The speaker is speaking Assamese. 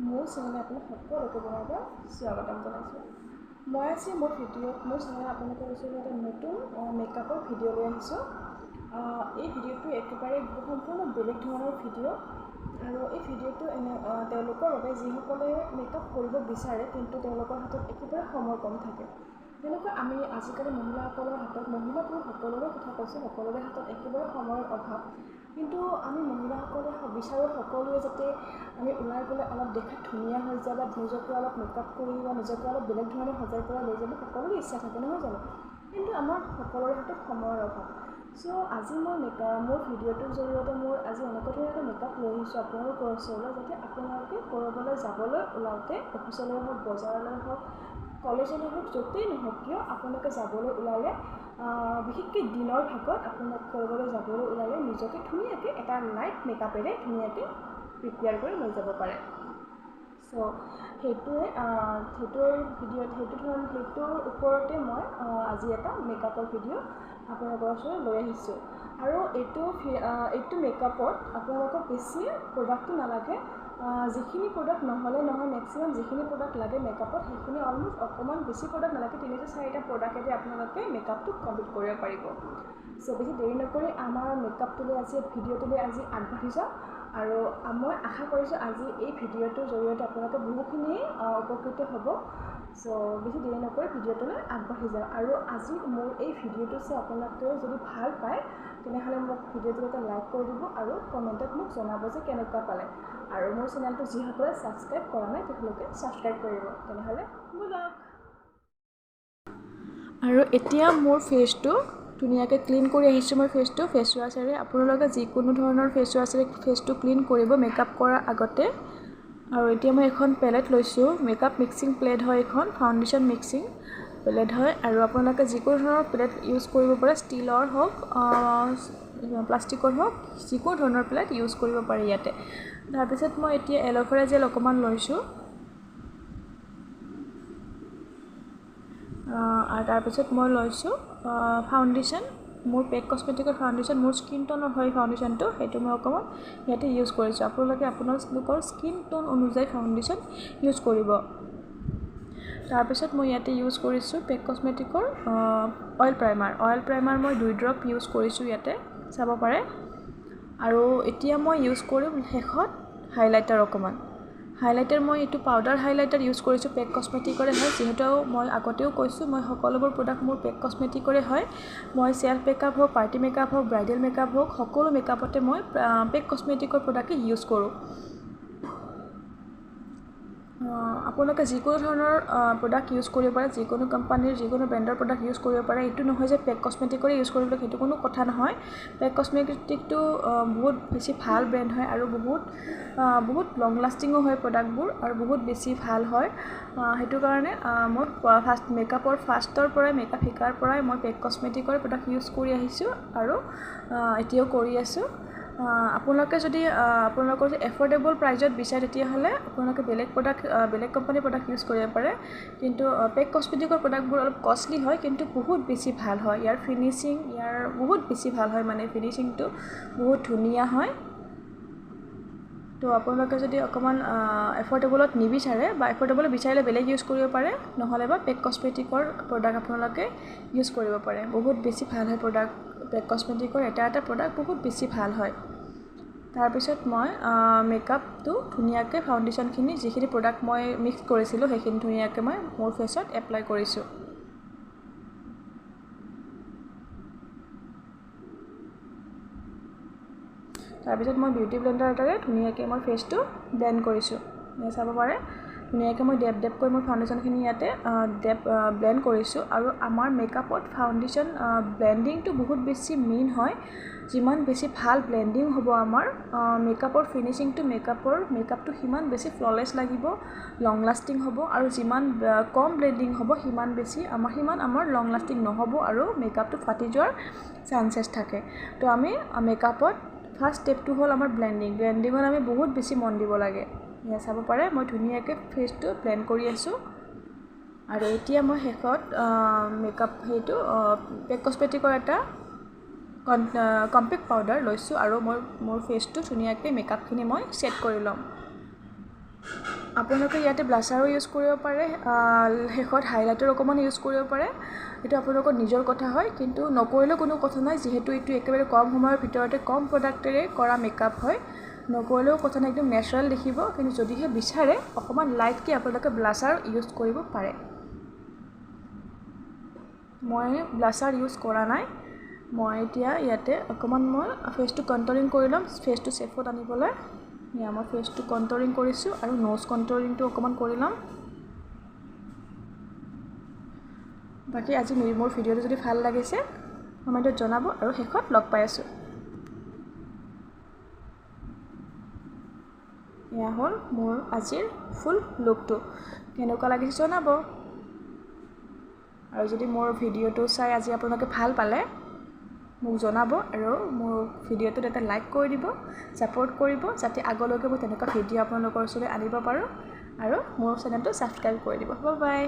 মোৰ চেনেল আপোনাক সকলোকে পুনৰবাৰ স্বাগতম জনাইছোঁ। মই আজি মোৰ চেনেল আপোনালোকৰ ওচৰত এটা নতুন মেকআপৰ ভিডিঅ' লৈ আহিছোঁ। এই ভিডিঅ'টো একেবাৰে সম্পূৰ্ণ বেলেগ ধৰণৰ ভিডিঅ' আৰু এই ভিডিঅ'টো তেওঁলোকৰ বাবে যিসকলে মেকআপ কৰিব বিচাৰে কিন্তু তেওঁলোকৰ হাতত একেবাৰে সময় কম থাকে। তেনেকৈ আমি আজিকালি মহিলাসকলৰ হাতত মহিলাপুৰুষ সকলোৰে কথা কৈছোঁ, সকলোৰে হাতত একেবাৰে সময়ৰ অভাৱ। কিন্তু আমি মহিলাসকলে বিচাৰোঁ সকলোৱে যাতে আমি ওলাই গ'লে অলপ দেখাত ধুনীয়া হৈ যায় বা নিজকে অলপ মেকআপ কৰি বা নিজকে অলপ বেলেগ ধৰণে সজাই পৰাই লৈ যাব সকলোৰে ইচ্ছা থাকে, নহয় জানো? কিন্তু আমাৰ সকলোৰে হাতত সময়ৰ অভাৱ। চ' আজি মই মোৰ ভিডিঅ'টোৰ জৰিয়তে মোৰ আজি এনেকুৱা ধৰণৰ এটা মেকআপ লৈ আহিছোঁ আপোনালোকৰ ওচৰলৈ, যাতে আপোনালোকে ক'ৰবালৈ যাবলৈ ওলাওঁতে অফিচলৈ হওক, বজাৰলৈ হওক, কলেজলৈ হওক, য'তেই নহওক কিয় আপোনালোকে যাবলৈ ওলালে বিশেষকৈ দিনৰ ভাগত আপোনাক ক'ৰবালৈ যাবলৈ ওলালে নিজকে ধুনীয়াকৈ এটা লাইট মেকআপেৰে ধুনীয়াকৈ প্ৰিপেয়াৰ কৰি লৈ যাব পাৰে। চ' সেইটোৰ ওপৰতে মই আজি এটা মেকআপৰ ভিডিঅ' আপোনালোকৰ ওচৰত লৈ আহিছোঁ। আৰু এইটো মেকআপত আপোনালোকক বেছি প্ৰডাক্টটো নালাগে। যিখিনি প্ৰডাক্ট নহ'লে নহয়, মেক্সিমাম যিখিনি প্ৰডাক্ট লাগে মেকআপত সেইখিনি অলম'ষ্ট অকণমান বেছি প্ৰডাক্ট নালাগে, 3-4টা প্ৰডাক্টেদি আপোনালোকে মেকআপটো কমপ্লিট কৰিব পাৰিব। চ' বেছি দেৰি নকৰি আমাৰ মেকআপটোলৈ ভিডিঅ'টোলৈ আজি আগবাঢ়ি যাওঁ। আৰু মই আশা কৰিছোঁ আজি এই ভিডিঅ'টোৰ জৰিয়তে আপোনালোকে বহুখিনি উপকৃত হ'ব। চ' বেছি দেৰি নকৰি ভিডিঅ'টোলৈ আগবাঢ়ি যাওঁ। আৰু আজি মোৰ এই ভিডিঅ'টো চাই আপোনালোকে যদি ভাল পায় তেনেহ'লে মোক ভিডিঅ'টো এটা লাইক কৰি দিব আৰু কমেণ্টত মোক জনাব যে কেনেকুৱা পালে। আৰু মোৰ চেনেলটো যিসকলে ছাবস্ক্ৰাইব কৰা নাই তেওঁলোকে ছাবস্ক্ৰাইব কৰিব। তেনেহ'লে ব'লক। আৰু এতিয়া মোৰ ফেচটো ধুনীয়াকৈ ক্লিন কৰি আহিছোঁ। মই ফেচ ৱাছেৰে আপোনালোকে যিকোনো ধৰণৰ ফেচ ৱাছেৰে ফেচটো ক্লিন কৰিব মেকআপ কৰাৰ আগতে। আৰু এতিয়া মই এখন পেলেট লৈছোঁ, মেকআপ মিক্সিং প্লেট হয়, এখন ফাউণ্ডেশ্যন মিক্সিং প্লেট হয়। আৰু আপোনালোকে যিকোনো ধৰণৰ প্লেট ইউজ কৰিব পাৰে, ষ্টীলৰ হওক, প্লাষ্টিকৰ হওক, যিকোনো ধৰণৰ প্লেট ইউজ কৰিব পাৰে ইয়াতে। তাৰপিছত মই এতিয়া এল'ভেৰা জেল অকণমান লৈছোঁ। আৰু তাৰপিছত মই লৈছোঁ ফাউণ্ডেশ্যন, মোৰ পেক কছমেটিকৰ ফাউণ্ডেশ্যন, মোৰ স্কিন টোনৰ হয় ফাউণ্ডেশ্যনটো, সেইটো মই অকণমান ইয়াতে ইউজ কৰিছোঁ। আপোনালোকে আপোনালোকৰ স্কিন টোন অনুযায়ী ফাউণ্ডেশ্যন ইউজ কৰিব। তাৰপিছত মই ইয়াতে ইউজ কৰিছোঁ পেক কছমেটিকৰ অইল প্ৰাইমাৰ মই 2 ড্ৰপ ইউজ কৰিছোঁ ইয়াতে, চাব পাৰে। আৰু এতিয়া মই ইউজ কৰিম শেষত হাইলাইটাৰ অকণমান। হাইলাইটাৰ মই এইটো পাউডাৰ হাইলাইটাৰ ইউজ কৰিছোঁ, পেক কছমেটিকৰে হয়। যিহেতু মই আগতেও কৈছোঁ মই সকলোবোৰ প্ৰডাক্ট মোৰ পেক কছমেটিকৰে হয়। মই চেল্ফ মেকআপ হওক, পাৰ্টি মেকআপ হওক, ব্ৰাইডেল মেকআপ হওক, সকলো মেকআপতে মই পেক কছমেটিকৰ প্ৰডাক্টেই ইউজ কৰোঁ। আপোনালোকে যিকোনো ধৰণৰ প্ৰডাক্ট ইউজ কৰিব পাৰে, যিকোনো কোম্পানীৰ যিকোনো ব্ৰেণ্ডৰ প্ৰডাক্ট ইউজ কৰিব পাৰে। এইটো নহয় যে পেক কছমেটিকৰে ইউজ কৰিবলৈ, সেইটো কোনো কথা নহয়। পেক কছমেটিকটো বহুত বেছি ভাল ব্ৰেণ্ড হয় আৰু বহুত লং লাষ্টিঙো হয় প্ৰডাক্টবোৰ আৰু বহুত বেছি ভাল হয়। সেইটো কাৰণে মই মেকআপ শিকাৰ পৰাই মই পেক কছমেটিকৰ প্ৰডাক্ট ইউজ কৰি আহিছোঁ আৰু এতিয়াও কৰি আছোঁ। আপোনালোকে যদি আপোনালোকৰ এফৰ্ডেবল প্ৰাইজত বিচাৰে তেতিয়াহ'লে আপোনালোকে বেলেগ কোম্পানীৰ প্ৰডাক্ট ইউজ কৰিব পাৰে। কিন্তু পেক কছমেটিকৰ প্ৰডাক্টবোৰ অলপ কষ্টলি হয় কিন্তু বহুত বেছি ভাল হয়। ইয়াৰ বহুত বেছি ভাল হয়, মানে ফিনিচিংটো বহুত ধুনীয়া হয়। তো আপোনালোকে যদি অকণমান এফৰ্ডেবলত নিবিচাৰে বা এফৰ্ডেবলত বিচাৰিলে বেলেগ ইউজ কৰিব পাৰে, নহ'লে বা পেক কছমেটিকৰ প্ৰডাক্ট আপোনালোকে ইউজ কৰিব পাৰে। বহুত বেছি ভাল হয় প্ৰডাক্ট পেক কছমেটিকৰ, এটা প্ৰডাক্ট বহুত বেছি ভাল হয়। তাৰপিছত মই মেকআপটো ধুনীয়াকৈ ফাউণ্ডেশ্যনখিনি যিখিনি প্ৰডাক্ট মই মিক্স কৰিছিলোঁ সেইখিনি ধুনীয়াকৈ মই মোৰ ফেচত এপ্লাই কৰিছোঁ। তাৰপিছত মই বিউটি ব্লেণ্ডাৰ এটাৰে ধুনীয়াকৈ মই ফেচটো ব্লেণ্ড কৰিছোঁ, চাব পাৰে। ধুনীয়াকৈ মই ডেপকৈ মোৰ ফাউণ্ডেশ্যনখিনি ইয়াতে ব্লেণ্ড কৰিছোঁ। আৰু আমাৰ মেকআপত ফাউণ্ডেশ্যন ব্লেণ্ডিংটো বহুত বেছি মেইন হয়। যিমান বেছি ভাল ব্লেণ্ডিং হ'ব আমাৰ মেকআপৰ ফিনিচিংটো, মেকআপটো সিমান বেছি ফ্ললেছ লাগিব, লং লাষ্টিং হ'ব। আৰু যিমান কম ব্লেণ্ডিং হ'ব সিমান আমাৰ লং লাষ্টিং নহ'ব আৰু মেকআপটো ফাটি যোৱাৰ চান্সেছ থাকে। তো আমি মেকআপত ফাৰ্ষ্ট ষ্টেপটো হ'ল আমাৰ ব্লেণ্ডিঙত আমি বহুত বেছি মন দিব লাগে। চাব পাৰে মই ধুনীয়াকৈ ফেচটো ব্লেণ্ড কৰি আছোঁ। আৰু এতিয়া মই শেষত পেক কছমেটিকৰ এটা কম্পেক্ট পাউডাৰ লৈছোঁ আৰু মই মোৰ ফেচটো ধুনীয়াকৈ মেকআপখিনি মই ছেট কৰি ল'ম। আপোনালোকে ইয়াতে ব্লাছাৰো ইউজ কৰিব পাৰে, শেষত হাইলাইটাৰ অকণমান ইউজ কৰিব পাৰে। এইটো আপোনালোকৰ নিজৰ কথা হয়, কিন্তু নকৰিলেও কোনো কথা নাই, যিহেতু এইটো একেবাৰে কম সময়ৰ ভিতৰতে কম প্ৰডাক্টেৰে কৰা মেকআপ হয়। নকৰিলেও কথা নাই, একদম নেচাৰেল দেখিব। কিন্তু যদিহে বিচাৰে অকণমান লাইটকৈ আপোনালোকে ব্লাছাৰ ইউজ কৰিব পাৰে। মই ব্লাছাৰ ইউজ কৰা নাই। মই এতিয়া ইয়াতে অকণমান মই ফেচটো কণ্ট্ৰলিং কৰি ল'ম, ফেচটো চেফত আনিবলৈ। মই ফেচটো কণ্ট্ৰলিং কৰিছোঁ আৰু নোজ কণ্ট্ৰলিংটো অকণমান কৰি ল'ম। বাকী আজি মোৰ ভিডিঅ'টো যদি ভাল লাগিছে কমেণ্টত জনাব আৰু শেষত লগ পাই আছোঁ। এয়া হ'ল মোৰ আজিৰ ফুল লুকটো। কেনেকুৱা লাগিছে জনাব। আৰু যদি মোৰ ভিডিঅ'টো চাই আজি আপোনালোকে ভাল পালে মোক জনাব আৰু মোৰ ভিডিঅ'টোত এটা লাইক কৰি দিব, ছাপোৰ্ট কৰিব, যাতে আগলৈকে মই তেনেকুৱা ভিডিঅ' আপোনালোকৰ ওচৰলৈ আনিব পাৰোঁ। আৰু মোৰ চেনেলটো ছাবস্ক্ৰাইব কৰি দিব। Bye bye.